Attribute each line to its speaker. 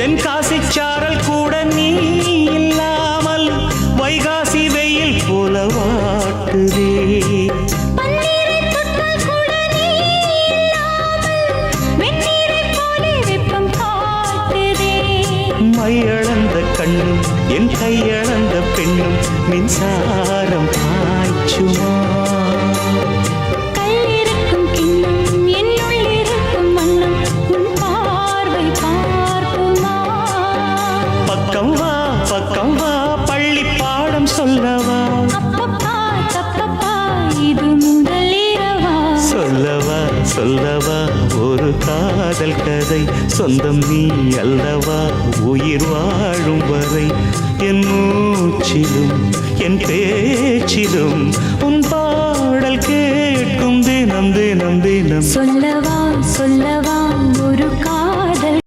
Speaker 1: தென்காசி சாரல் கூட நீ இல்லாமல் வைகாசி வெயில் போல வாட்டுதே. மையளந்த கண்ணும் என் கையளந்த பெண்ணும் மின்சாரம் பாய்ச்சுமா.
Speaker 2: கல்லிருக்கும் கிண்ணம் என்னுள் இருக்கும் வண்ணம் உன் பார்வை பார்க்குமா.
Speaker 1: பக்கம் வா பள்ளி பாடம் சொல்லவா.
Speaker 2: அப்பப்பா தப்பப்பா இது முதல் இரவா.
Speaker 1: சொல்லவா ஒரு காதல் கதை. சொந்தம் நீ அல்லவா உயிர் வாழும் வரை. என் மூச்சிலும் என் பேச்சிலும் உன் பாடல் கேட்கும் தினம் தினம் தினம்.
Speaker 2: சொல்லவா ஒரு